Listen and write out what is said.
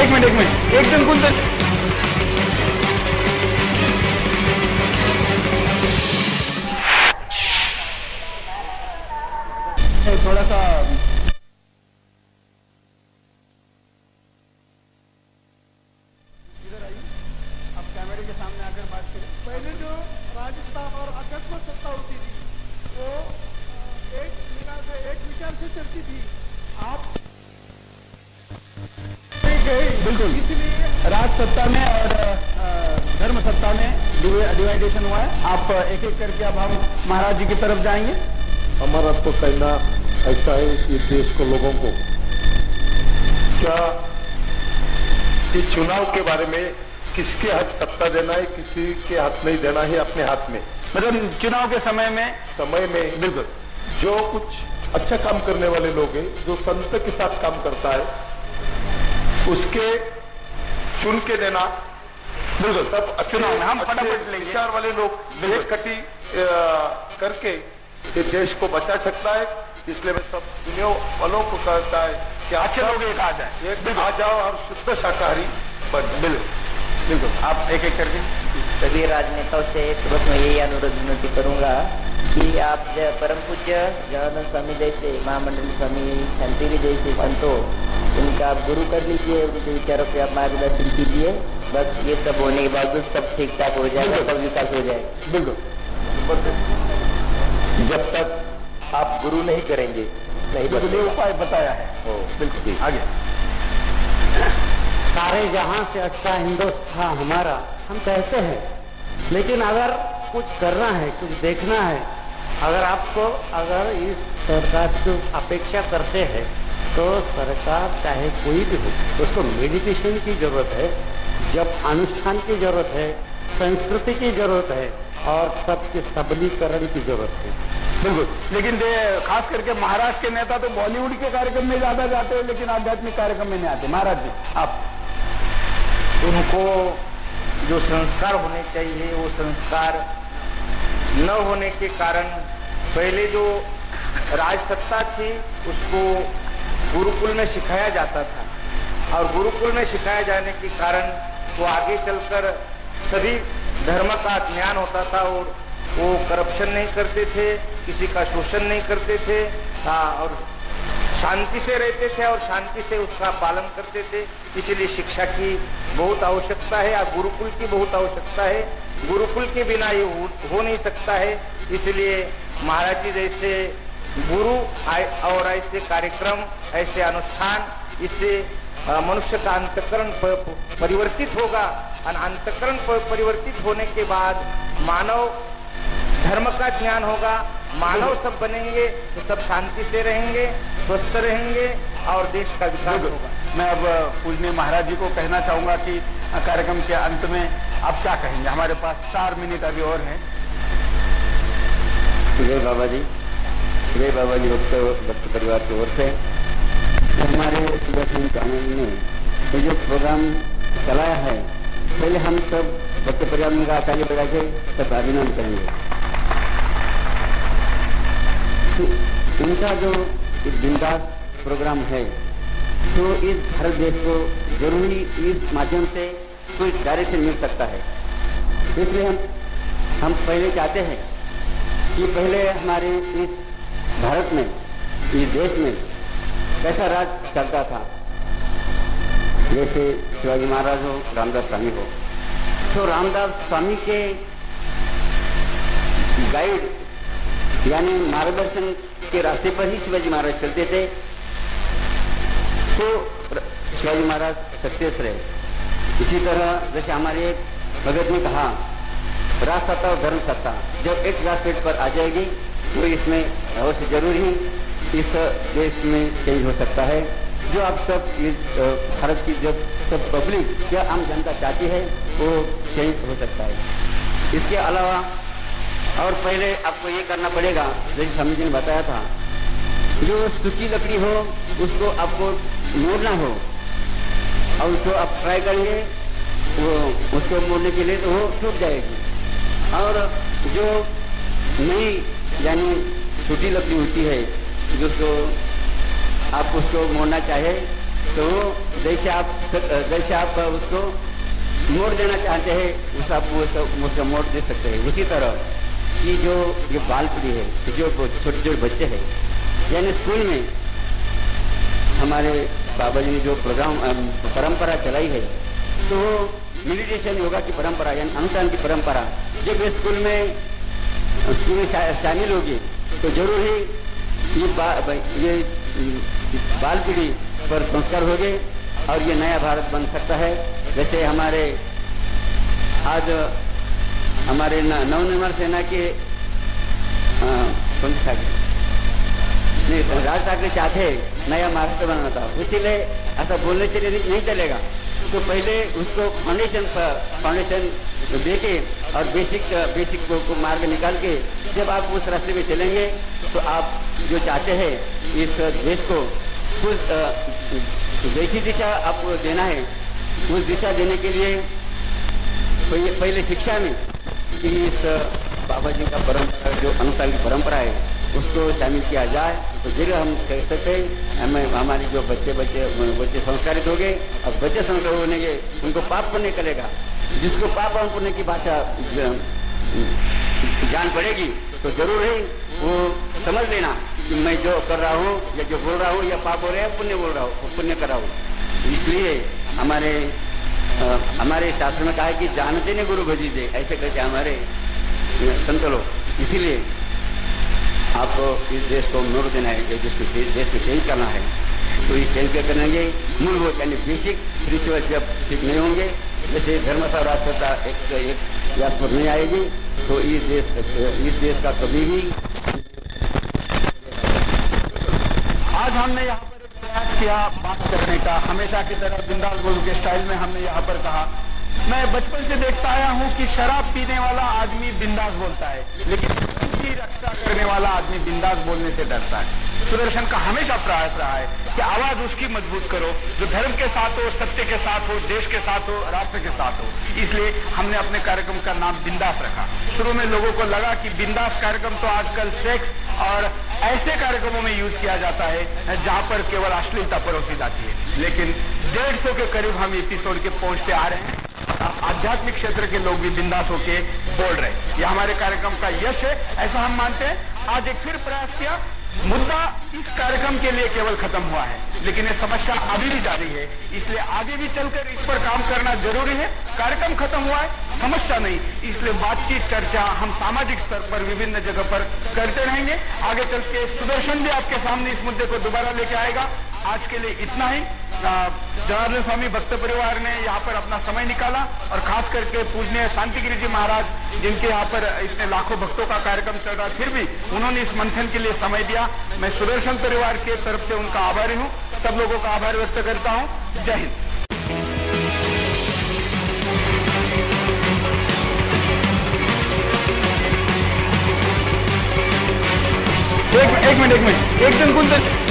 एक मिनट एक दिन कुछ थोड़ा सा इधर आइए, आप कैमरे के सामने आकर बात करें। पहले जो राजस्थान और अध्यात्म सत्ता होती थी वो एक विचार से चलती थी। आप बिल्कुल, इसलिए राज सत्ता में और धर्म सत्ता में डिवाइडेशन हुआ है। आप एक एक करके अब हम महाराज जी की तरफ जाएंगे। हमारा तो कहना ऐसा है कि देश को, लोगों को क्या इस चुनाव के बारे में किसके हाथ सत्ता देना है, किसी के हाथ नहीं देना है, अपने हाथ में। मतलब चुनाव के समय में बिल्कुल जो कुछ अच्छा काम करने वाले लोग हैं, जो संत के साथ काम करता है, उसके चुन के देना। बिल्कुल तब चुनाव में हम फटाफट विचार वाले लोग इकट्ठी करके ये देश को बचा सकता है। इसलिए मैं सब दुनिया वालों को कहता है कि अच्छे लोग एक आ जाए, एक आ जाओ और शुद्ध शाकाहारी बन। बिल्कुल आप एक एक करके। सभी राजनेताओं से बस मैं यही अनुरोध विनती करूंगा कि आप परम पूज्य जवाहर स्वामी जैसे, महामंडल स्वामी शांतिगिरी जैसे संतों, उनका आप गुरु कर लीजिए, उनके विचारों पे आप मार्गदर्शन कीजिए। बस ये सब होने के बाद सब ठीक ठाक हो जाएगा, सब विकास हो जाएगा। बिल्कुल जब तक आप गुरु नहीं करेंगे नहीं ये उपाय बताया है। बिल्कुल आगे। सारे जहां से अच्छा हिंदुस्तान हमारा, हम कहते हैं, लेकिन अगर कुछ करना है, कुछ देखना है, अगर इस सरकार से अपेक्षा करते हैं तो सरकार चाहे कोई भी हो, उसको मेडिटेशन की जरूरत है, जब अनुष्ठान की जरूरत है, संस्कृति की जरूरत है और सबके सबलीकरण की जरूरत है। बिल्कुल, लेकिन खास करके महाराष्ट्र के नेता तो बॉलीवुड के कार्यक्रम में ज्यादा जाते हैं, लेकिन आध्यात्मिक कार्यक्रम में नहीं आते। महाराज जी आप, उनको जो संस्कार होने चाहिए वो संस्कार न होने के कारण पहले जो राजसत्ता थी उसको गुरुकुल में सिखाया जाता था, और गुरुकुल में सिखाए जाने के कारण वो आगे चलकर सभी धर्म का ज्ञान होता था और वो करप्शन नहीं करते थे, किसी का शोषण नहीं करते थे, और शांति से रहते थे और शांति से उसका पालन करते थे। इसलिए शिक्षा की बहुत आवश्यकता है और गुरुकुल की बहुत आवश्यकता है। गुरुकुल के बिना ये हो नहीं सकता है। इसलिए महाराज जी जैसे गुरु और ऐसे कार्यक्रम, ऐसे अनुष्ठान, इससे मनुष्य का अंतःकरण परिवर्तित होगा, और अंतःकरण परिवर्तित होने के बाद मानव धर्म का ज्ञान होगा, मानव सब बनेंगे तो सब शांति से रहेंगे, स्वस्थ रहेंगे और देश का विकास होगा। मैं अब पूजनीय महाराज जी को कहना चाहूंगा कि कार्यक्रम के अंत में आप क्या कहेंगे। हमारे पास 4 मिनट अभी और हैं। जय बाबा जी भक्त परिवार की ओर से हमारे सुदर्शन चैनल ने ये जो प्रोग्राम चलाया है, पहले हम सब भक्त परिवार में ताली बजा के सब अभिनंदन करेंगे। तो इनका जो बिंदास प्रोग्राम है, तो इस भारत देश को जरूरी इस माध्यम से कुछ डायरेक्शन मिल सकता है। इसलिए हम पहले चाहते हैं कि पहले हमारे इस भारत में, इस देश में कैसा राज चलता था, जैसे शिवाजी महाराज हो, रामदास स्वामी हो, तो रामदास स्वामी के गाइड यानी मार्गदर्शन के रास्ते पर ही शिवाजी महाराज चलते थे, तो शिवाजी महाराज सक्सेस रहे। इसी तरह जैसे हमारे एक भगत ने कहा, राज सत्ता और धर्म सत्ता जब एक राजपेट पर आ जाएगी तो इसमें अवश्य जरूर ही इस देश में चेंज हो सकता है। जो आप सब भारत की जब सब पब्लिक या आम जनता चाहती है वो चेंज हो सकता है। इसके अलावा और पहले आपको ये करना पड़ेगा, जैसे स्वामी जी ने बताया था, जो सूखी लकड़ी हो उसको आपको मोड़ना हो और उसको आप ट्राई करेंगे, वो उसको मोड़ने के लिए तो वो टूट जाएगी। और जो नई यानी छोटी लकड़ी होती है जिसको आप उसको मोड़ना चाहे तो जैसे आप जैसे आप उसको मोड़ देना चाहते हैं उस आप उसका मोड़ दे सकते हैं। उसी तरह कि जो ये बाल पीढ़ी है, जो छोटे छोटे बच्चे हैं, यानी स्कूल में हमारे बाबा जी ने जो प्रोग्राम परंपरा चलाई है, तो मेडिटेशन योगा की परंपरा यानी अनुष्ठान की परंपरा जब स्कूल में शामिल होगी तो जरूर ही ये बाल पीढ़ी पर संस्कार हो गए और ये नया भारत बन सकता है। जैसे हमारे आज हमारे नवनिर्माण सेना के राज ठाकरे चाहते नया महाराष्ट्र बनाना था, इसीलिए ऐसा बोलने के लिए नहीं चलेगा। तो पहले उसको फाउंडेशन देके और बेसिक को मार्ग निकाल के जब आप उस रास्ते में चलेंगे तो आप जो चाहते हैं इस देश को कुछ जैसी दिशा आपको देना है, उस दिशा देने के लिए पहले शिक्षा में इस बाबा जी का परंपरा जो अनुसार की परंपरा है उसको शामिल किया जाए तो जरूर हम कह सकते हैं हमारे जो बच्चे संस्कारित हो गए। और बच्चे संस्कार होने के उनको पाप पुण्य करेगा, जिसको पाप और पुण्य की भाषा जान पड़ेगी तो जरूर ही वो समझ लेना कि मैं जो कर रहा हूँ या जो बोल रहा हूँ या पाप हो रहा है पुण्य बोल रहा हूँ, पुण्य कर रहा हूँ। इसलिए हमारे शास्त्र में कहा है कि जानते ने गुरु भजी दे, ऐसे कहते हमारे संत लोग। इसीलिए आपको इस देश को मोड़ देना है, देश को चेंज करना है। तो इस चेंज क्या करेंगे, मूलभूत यानी बेसिक रिचुअल जब ठीक नहीं होंगे, जैसे धर्म का राष्ट्रता एक व्यास पर नहीं आएगी तो इस देश का कभी भी। आज हमने यहाँ पर एक प्रयास किया बात करने का, हमेशा की तरह बिंदास बोल के स्टाइल में हमने यहाँ पर कहा। मैं बचपन से देखता आया हूँ कि शराब पीने वाला आदमी बिंदास बोलता है, लेकिन की रक्षा करने वाला आदमी बिंदास बोलने से डरता है। सुदर्शन का हमेशा प्रयास रहा है कि आवाज उसकी मजबूत करो जो धर्म के साथ हो, सत्य के साथ हो, देश के साथ हो, राष्ट्र के साथ हो। इसलिए हमने अपने कार्यक्रम का नाम बिंदास रखा। शुरू में लोगों को लगा कि बिंदास कार्यक्रम तो आजकल सेक्स और ऐसे कार्यक्रमों में यूज किया जाता है जहां पर केवल अश्लीलता परोसी जाती है, लेकिन 150 के करीब हम एपिसोड के पहुंचते आ रहे हैं। आध्यात्मिक क्षेत्र के लोग भी बिंदास होके बोल रहे हैं। यह हमारे कार्यक्रम का यश है, ऐसा हम मानते हैं। आज एक फिर प्रयास किया। मुद्दा इस कार्यक्रम के लिए केवल खत्म हुआ है, लेकिन ये समस्या अभी भी जारी है, इसलिए आगे भी चलकर इस पर काम करना जरूरी है। कार्यक्रम खत्म हुआ है, समस्या नहीं, इसलिए बातचीत चर्चा हम सामाजिक स्तर पर विभिन्न जगह पर करते रहेंगे। आगे चल के सुदर्शन भी आपके सामने इस मुद्दे को दोबारा लेके आएगा। आज के लिए इतना ही। जनार्दन स्वामी भक्त परिवार ने यहाँ पर अपना समय निकाला और खास करके पूजनीय शांतिगिरी जी महाराज, जिनके यहाँ पर इसमें लाखों भक्तों का कार्यक्रम चल रहा, फिर भी उन्होंने इस मंथन के लिए समय दिया। मैं सुदर्शन परिवार के तरफ से उनका आभारी हूँ। सब लोगों का आभार व्यक्त करता हूँ। जय हिंद। एक मिनट एक जन कुंदन